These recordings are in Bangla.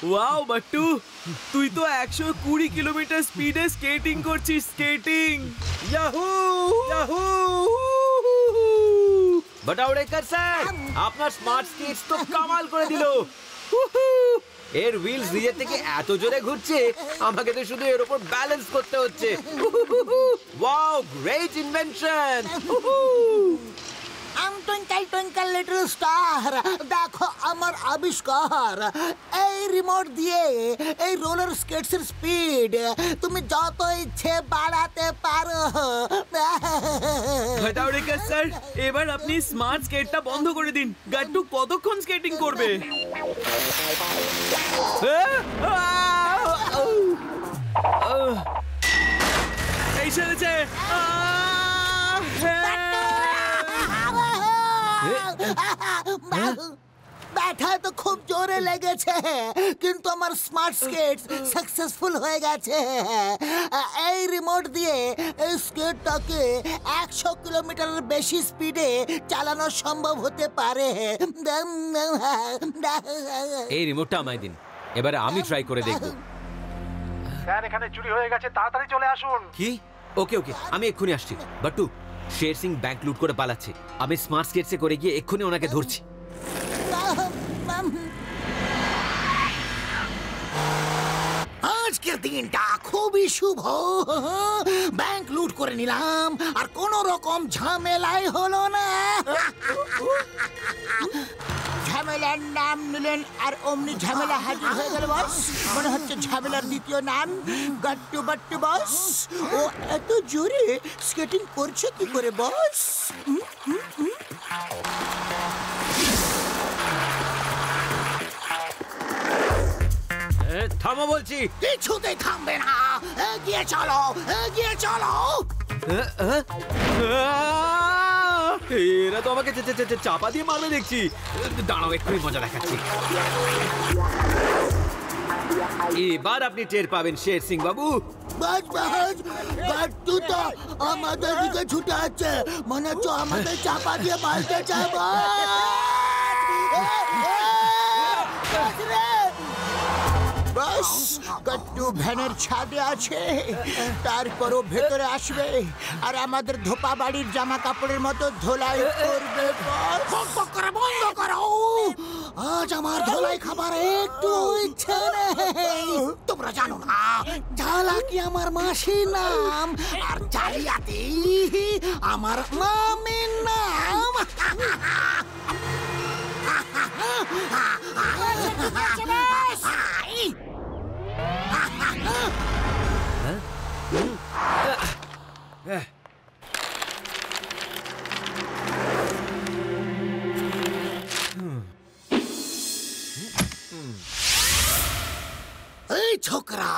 ওয়াও বাট্টু, তুই তো 120 কিলোমিটার স্পিডে স্কেটিং করছিস। Skating yahoo yahoo. Batawdekar sir, আপনার স্মার্ট স্কেটস তো কামাল করে দিল। এর হুইলস নিজে থেকে এত জোরে ঘুরছে, আমাকে তো শুধু এর উপর ব্যালেন্স করতে হচ্ছে। Wow, great invention. Twinkle twinkle little star, দেখো আমার আবিষ্কার। এই রিমোট দিয়ে এই রোলার স্কেটসের স্পিড তুমি যত ইচ্ছে বাড়াতে পারো। বাটাওড়েকর স্যার, এবার আপনি স্মার্ট স্কেটটা বন্ধ করে দিন। গাট্টু কতক্ষণ স্কেটিং করবে? এই চলেছে। ব্যথা তো খুব জোরে লেগেছে, কিন্তু আমার স্মার্ট স্কেট সাকসেসফুল হয়ে গেছে। এই রিমোট দিয়ে এই স্কেটটাকে 100 কিলোমিটারের বেশি স্পিডে চালানো সম্ভব হতে পারে। এই রিমোটটা আমায় দিন, এবারে আমি ট্রাই করে দেখব। স্যার, এখানে চুরি হয়ে গেছে, তাড়াতাড়ি চলে আসুন। কি? ওকে ওকে, আমি এক্ষুনি আসছি। বাট্টু, শের সিং ব্যাংক লুট করে পালাচ্ছে। আমি স্মার্ট স্কেটসে করে গিয়ে এক্ষুনি ওনাকে ধরছি। আজকের দিনটা খুবই শুভ। ব্যাংক লুট করে নিলাম, আর কোনো রকম ঝামেলাই হলো না। ঝামেলার নাম নিলেন আর অমনি ঝামেলা হাজির হয়ে গেল বস। মনে হচ্ছে ঝামেলার দ্বিতীয় নাম গাট্টু বাট্টু বস। ও এত জোরে স্কেটিং করছে কি করে বস? থামো বলছি। কিছুতেই থামবে না, এগিয়ে চলো, এগিয়ে চলো। এরা তো আমাকে চাপা দিয়ে মারবে দেখছি। দাঁড়াও, এক্ষুনি মজা দেখাচ্ছি। এবার আপনি টের পাবেন শের সিং বাবু। বাজ বাজ, গাট্টু তো আমাদের দিকে ছুটে আসছে, মনে হচ্ছে আমাদের চাপা দিয়ে মারতে চায়। বাস, গাট্টু ভ্যানের ছাদে আছে, তারপরও ভেতরে আসবে আর আমাদের ধোপা বাড়ির জামা কাপড়ের মতো ধোলাই করবে। বন্ধ করো, আজ আমার ধোলাই খাবার একটু ইচ্ছে নেই। তোমরা জানো না, ঝালাকি আমার মাসির নাম, আর জালিয়াতি আমার মামির নাম। এই ছোকরা,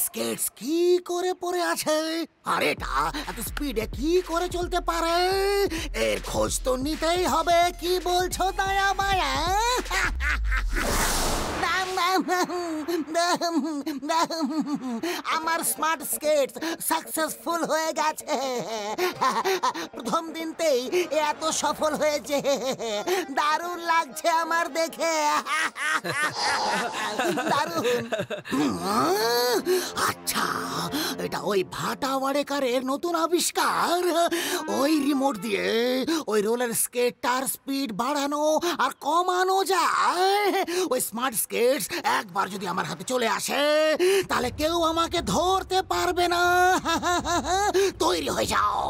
স্কেটস কি করে পড়ে আছে, আর এটা এত স্পিডে কি করে চলতে পারে? এর খোঁজ তো নিতেই হবে। কি বলছো দয়া মায়া? আমার স্মার্ট স্কেটস সাকসেসফুল হয়ে গেছে। প্রথম দিনতেই এত সফল হয়েছে, দারুণ লাগছে আমার দেখে। দারুণ। আচ্ছা, এটা ওই ভাটাওয়াড়েকারের নতুন আবিষ্কার। ওই রিমোট দিয়ে ওই রোলার স্কেটটার স্পিড বাড়ানো আর কমানো যায়। ওই স্মার্ট স্কেটস একবার যদি আমার হাতে চলে আসে, তাহলে কেউ আমাকে ধরতে পারবে না। তৈরি হয়ে যাও,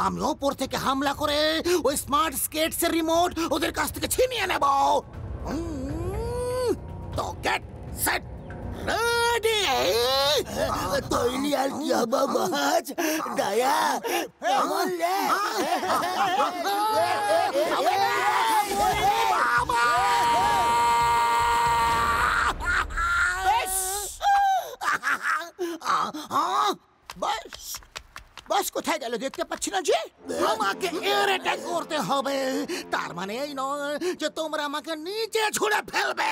আমি ওপর থেকে হামলা করে ওই স্মার্ট স্কেটস এর রিমোট ওদের কাছ থেকে ছিনিয়ে নেব। তো গেট সেট রেডি। তৈরি আর কি হবো বাজ? দয়া কেমন রে? বাস, বস কোথায় গেল দেখতে পাচ্ছি না যে। আমাকে এর অ্যাটাক করতে হবে, তার মানে এই নয় যে তোমরা আমাকে নিচে ছুঁড়ে ফেলবে।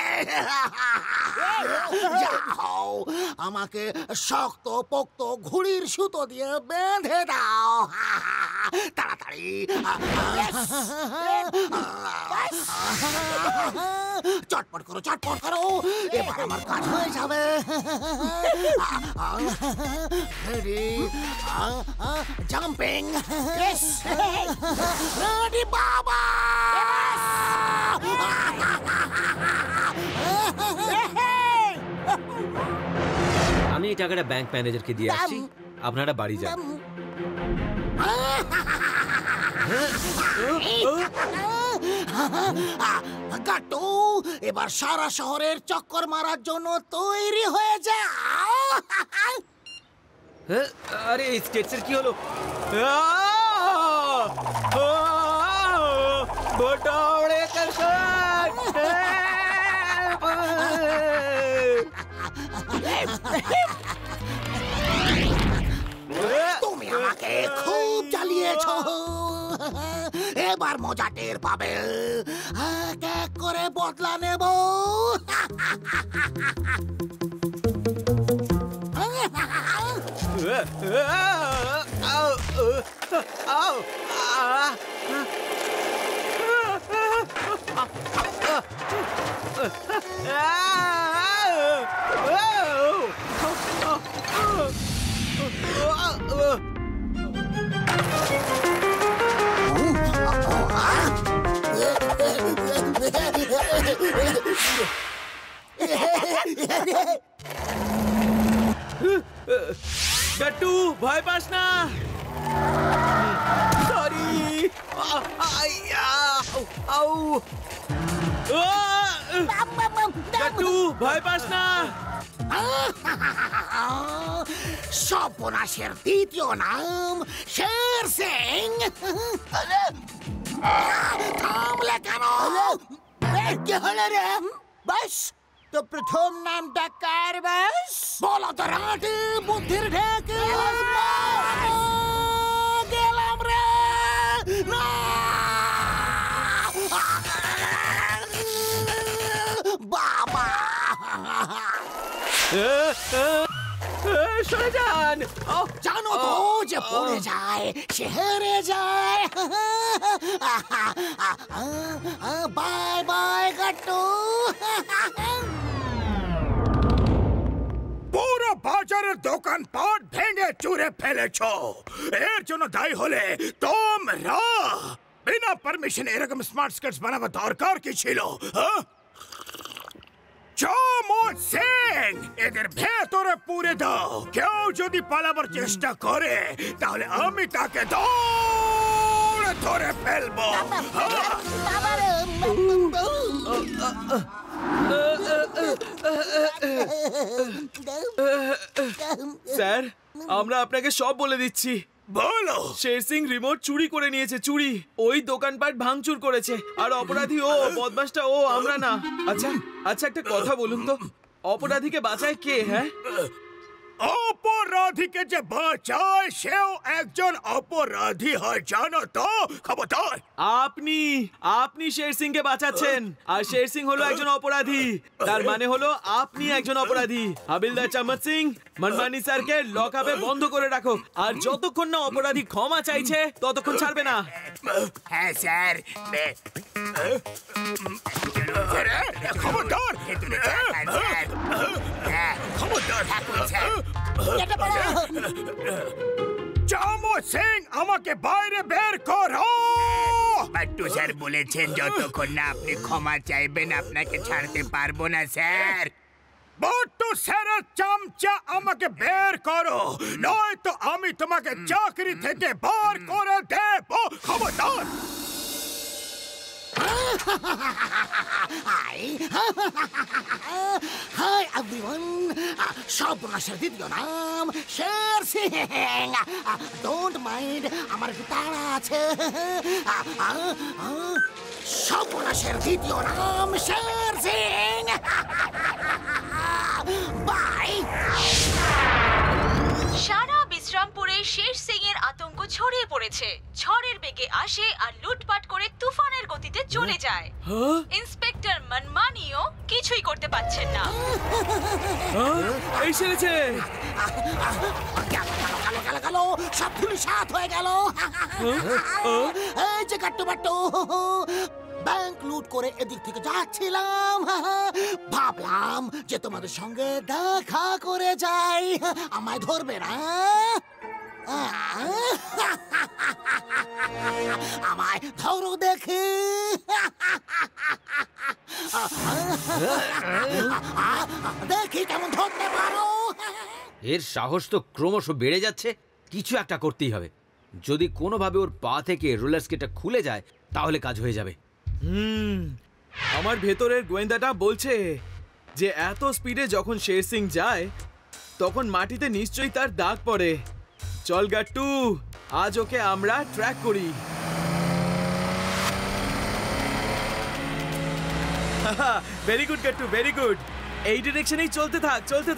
যাও, আমাকে শক্ত পোক্ত ঘুড়ির সুতো দিয়ে বেঁধে দাও তাড়াতাড়ি। চটপট করো, চটপট করো, এবার আমার কাজ হয়ে যাবে। রেডি, জাম্পিং, রেডি বাবা। আমি এই টাকাটা ব্যাংক ম্যানেজারকে দিয়ে আসছি, আপনারা বাড়ি যান। গাট্টু, এবার সারা শহরের চক্কর মারার জন্য তৈরি হয়ে যা। হ্যাঁ, আরে এই স্কেটসের কি হলো? বটাওড়ে করশন, তুমি আমাকে খুব জ্বালিয়েছো, এবার মজা টের পাবে। এক এক করে বদলা নেব। গাট্টু ভয় পাস না। সরি। গাট্টু ভয় পাস না। সর্বনাশের দ্বিতীয় নাম শের সিং। থামলে কেন? কি হলো রে? বস, তো প্রথম নামটা কার বস? বলো তো রাটি, বুদ্ধির ঢেকে গেলাম রে। না! বাবা, সরে যান। জানো তো যে পড়ে যায় সে হেরে যায়। Bye bye Gattu. পুরো বাজারের দোকানপাট ভেঙে চুরে ফেলেছো, এর জন্য দায়ী হলে তোমরা। বিনা পারমিশনে এরকম স্মার্ট স্কেটস বানাবা দরকার কি ছিল? চমৎ সিং, এদের ভেতরে পুরে দাও। কেউ যদি পালাবার চেষ্টা করে তাহলে আমি তাকে দৌড়ে ধরে ফেলবো। স্যার, আমরা আপনাকে সব বলে দিচ্ছি। বলো। শের সিং রিমোট চুরি করে নিয়েছে, চুরি। ওই দোকানপাট ভাঙচুর করেছে, আর অপরাধী ও, বদমাশটা ও, আমরা না। আচ্ছা আচ্ছা, একটা কথা বলুন তো, অপরাধীকে বাঁচায় কে? হ্যাঁ, অপরাধীকে যে বাঁচায় সেও একজন অপরাধী হয়, জানো তো? খবরদার। আপনি শের সিং কে বাঁচাচ্ছেন, আর শের সিং হলো একজন অপরাধী। তার মানে হলো আপনি একজন অপরাধী। হাবিলদার চম্মচ সিং, মনমানি স্যারকে লকআপে বন্ধ করে রাখো, আর যতক্ষণ না অপরাধী ক্ষমা চাইছে ততক্ষণ ছাড়বে না। হ্যাঁ স্যার। খবরদার, খবরদার। চমৎ সিং, আমাকে বাইরে বের করো। বাট্টু স্যার বলেছেন যতক্ষণ না আপনি ক্ষমা চাইবেন আপনাকে ছাড়তে পারবো না স্যার। বাট্টু স্যারের চামচা, আমাকে বের করো, নয়তো আমি তোমাকে চাকরি থেকে বার করে দেব। খবরদার। হাই এভরিওয়ান, সর্বনাশের দ্বিতীয় নাম শের সিং। ডোন্ট মাইন্ড, আমার একটু তাড়া আছে। সর্বনাশের দ্বিতীয় নাম শের সিং। বাই। সারা বিশ্রামপুরে শের সিং এর আতঙ্ক ছড়িয়ে পড়েছে, ঝড়ের বেগে আসে আর লুটপাট করে তুফানের গতিতে চলে যায়। ইন্সপেক্টর মনমানিও কিছুই করতে পারছেন না। এই সেরেছে। গেল সব ধুলিসাৎ হয়ে গেল। এই যে কাট্টু ব্যাংক লুট করে এদিক থেকে যাচ্ছিলাম, ভাবলাম যে তোমাদের সঙ্গে দেখা করে যাই, আমায় ধরবে না? আমায় ধরো দেখি। দেখি কেমন ধরতে পারো। এর সাহস তো ক্রমশ বেড়ে যাচ্ছে। কিছু একটা করতেই হবে। যদি কোনোভাবে ওর পা থেকে রোলার স্কেটটা খুলে যায় তাহলে কাজ হয়ে যাবে। আমার ভেতরের গোয়েন্দাটা বলছে যে এত স্পিডে যখন শের সিং যায় তখন মাটিতে নিশ্চয়ই তার দাগ পড়ে। চল গাট্টু, আজ ওকে আমরা ট্র্যাক করি। Very good Gattu, very good. এই ডিরেকশনেই চলতে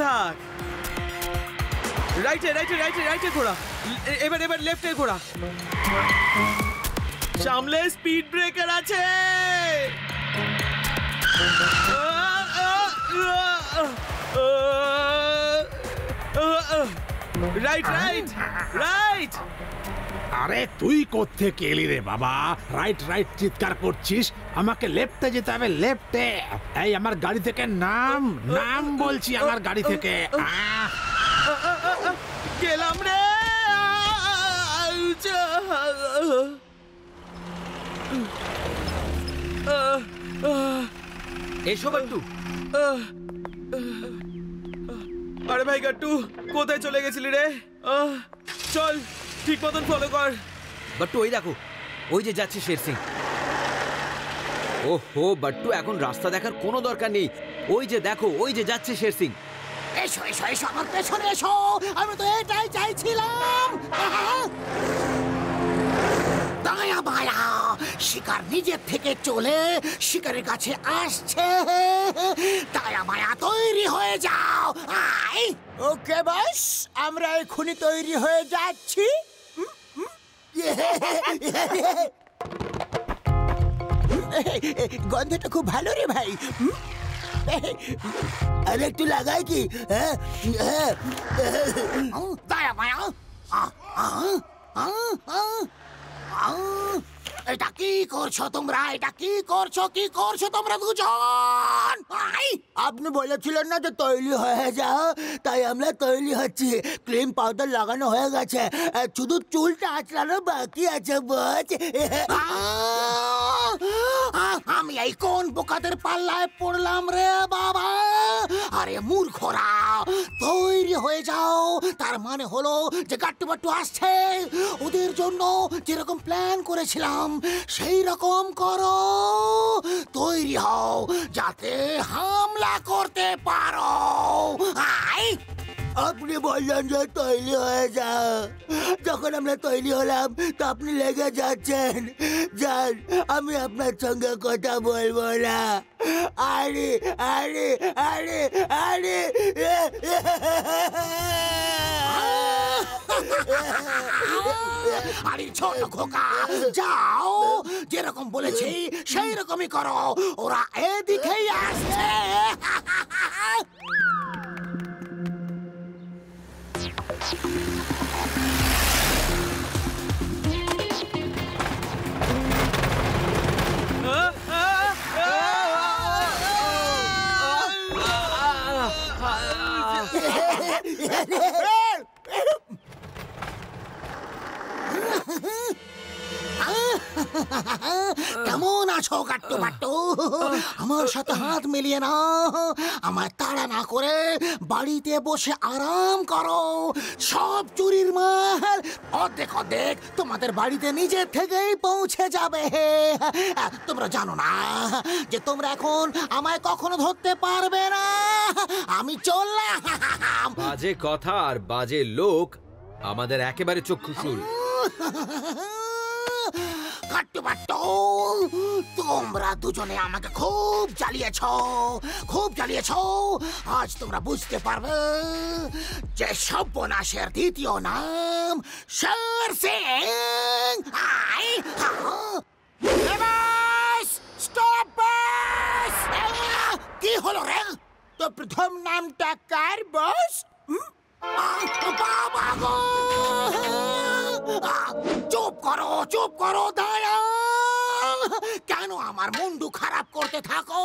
থাক। রাইটে ঘোড়া। এবার লেফটে ঘোড়া। সামলে স্পিড ব্রেকার আছে। রাইট। আরে তুই কোত্থেকে এলি রে বাবা? রাইট চিৎকার করছিস। আমাকে লেফটে যেতে হবে, লেফটে। এই আমার গাড়ি থেকে নাম বলছি, আমার গাড়ি থেকে। গেলাম রে। এসো গাট্টু। আরে ভাই গাট্টু, কোথায় চলে গেছিলি রে? চল, ঠিক মতন ফলো কর। বাট্টু ওই দেখো, ওই যে যাচ্ছে শের সিং। ওহো বাট্টু, এখন রাস্তা দেখার কোনো দরকার নেই। ওই যে দেখো, ওই যে যাচ্ছে শের সিং। এসো আমার পেছনে এসো, আমি তো এটাই চাইছিলাম। দায়া বায়া, শিকার নিজের থেকে চলে শিকারের কাছে আসছে। দায়া বায়া, তৈরি হয়ে যাও। ওকে বস, আমরা এখনই তৈরি হয়ে যাচ্ছি। গন্ধটা খুব ভালো রে ভাই। আর একটু লাগাই কি? দায়া বায়া, এটা কি করছো তোমরা? কি করছো তোমরা দুজন? আপনি বলেছিলেন না যে তৈরি হয়ে যাও, তাই আমরা তৈরি হচ্ছি। ক্রিম পাউডার লাগানো হয়ে গেছে, শুধু চুলটা আঁচড়ানো বাকি আছে বস। আমি এই কোন বোকাদের পাল্লায় পড়লাম রে বাবা? আরে মূর্খরা, তৈরি হয়ে যাও। তার মানে হলো যে গাট্টু আসছে। ওদের জন্য যেরকম প্ল্যান করেছিলাম সেই রকম করো। তৈরি হও যাতে হামলা করতে পারো। আপনি বললেন যে তৈরি হয়ে যাও, যখন আমরা তৈরি হলাম তো আপনি লেগে যাচ্ছেন। যান, আমি আপনার সঙ্গে কথা বলবো না। আরে আরে আরে আরে আরে ছোট খোকা, যাও, যেরকম বলেছি সেই রকমই করো। ওরা এদিকেই আসছে। কেমন আছো গাট্টু? আমার সাথে হাত মিলিয়ে না, আমার তাড়া না করে বাড়িতে বসে আরাম করো। সব চুরির মাল অর্ধেক তোমাদের বাড়িতে নিজের থেকেই পৌঁছে যাবে। তোমরা জানো না যে তোমরা এখন আমায় কখনো ধরতে পারবে না। আমি চললাম। বাজে কথা আর বাজে লোক আমাদের একেবারে চক্ষুশূল। গাট্টু বাট্টু, তোমরা দুজনে আমাকে খুব জ্বালিয়েছ। আজ তোমরা বুঝতে পারবে যে সর্বনাশের দ্বিতীয় নাম শের সিং। স্টপ! কি হলো রে? তো প্রথম নামটা কার বস? বাবা গো! চুপ করো, দাঁড়াও। কেন আমার মুন্ডু খারাপ করতে থাকো?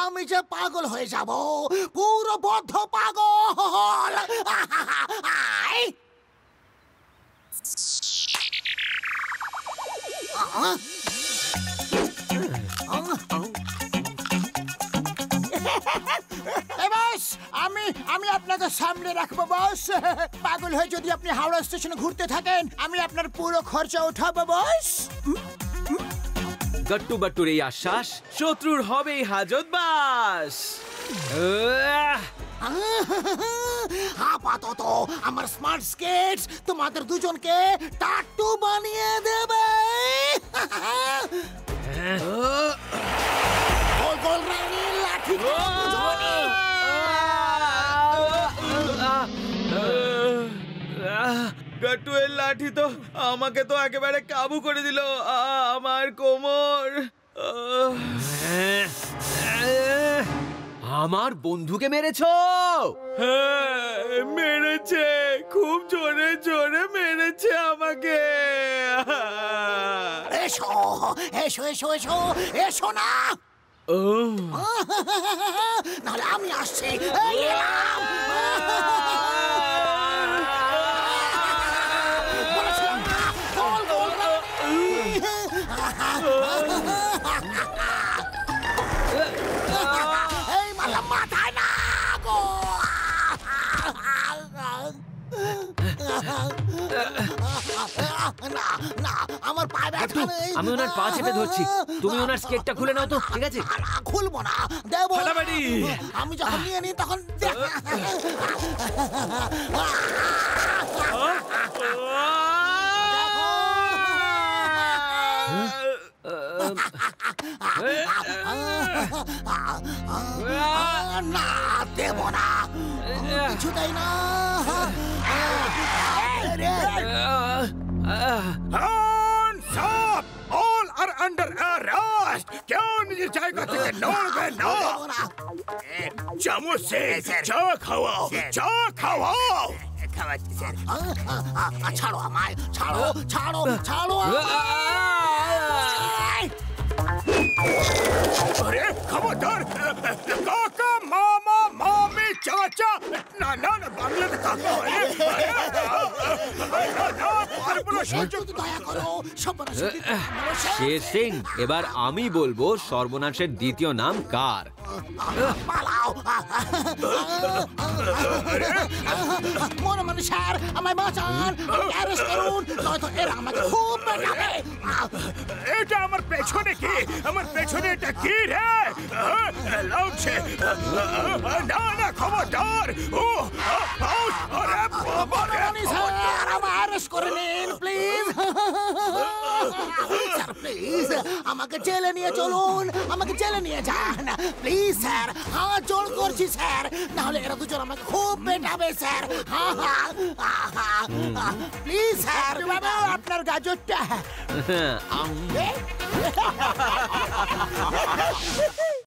আমি যে পাগল হয়ে যাব, পুরো বদ্ধ পাগল। বস, আমি আপনাকে সামনে রাখবো বস। পাগল হয়ে যদি আপনি হাওড়া স্টেশনে ঘুরতে থাকেন, আমি আপনার পুরো খরচা উঠাবো বস। গট্টু বাট্টুর এই আশ্বাস শত্রুর হবেই হাজতবাস। আপাতত আমার স্মার্ট স্কেটস তোমাদের দুজনকে টাট্টু বানিয়ে দেবে। গোল গোল রানী লাঠি গট্টু এর লাঠি তো আমাকে তো একেবারে কাবু করে দিল। আমার কোমর। আমার বন্ধুকে মেরেছো? হ্যাঁ, মেরেছে, খুব জোরে জোরে মেরেছে আমাকে। এসো না, নাহলে আমি আসছি। মাথায় না গো! না, আমার পায়ে ব্যথা নেই। আমি ওনার পা চেপে ধরছি, তুমি ওনার স্কেটটা খুলে নাও তো। ঠিক আছে? খুলবো না, দেবো। ফাটাফাটি। আমি যখন নিয়ে নিই তখন না, দেবো না, কিছুতেই না। All are under arrest! কেউ নিজের জায়গা থেকে নড়বে না। চামচ সে চা খাওয়াও। খাওয়াচ্ছি স্যার। ছাড়ো আমায়, ছাড়ো। আরে খবরদার! কাকা, মামা, মামি, চাচা। না, বাংলাতে কাকা হয়। দয়া করো, শের সিং, এবার আমি বলবো সর্বনাশের দ্বিতীয় নাম কার। পালাও। মনে মনে স্যার, আমায় বাঁচান, অ্যারেস্ট করুন, নয়তো এরা আমাকে খুব পেটাবে। এটা আমার পেছনে কি? আমার পেছনে এটা কি রে? লাগছে না, খবরদার! আরে বাবা রে! স্যার, আমায় অ্যারেস্ট করে নিন প্লিজ। স্যার প্লিজ, আমাকে জেলে নিয়ে চলুন, আমাকে জেলে নিয়ে যান প্লিজ স্যার। হাত জোড় করছি স্যার, নাহলে এরা দুজন আমাকে খুব পেটাবে স্যার। Please sir. বাবা, আপনার গাজরটা।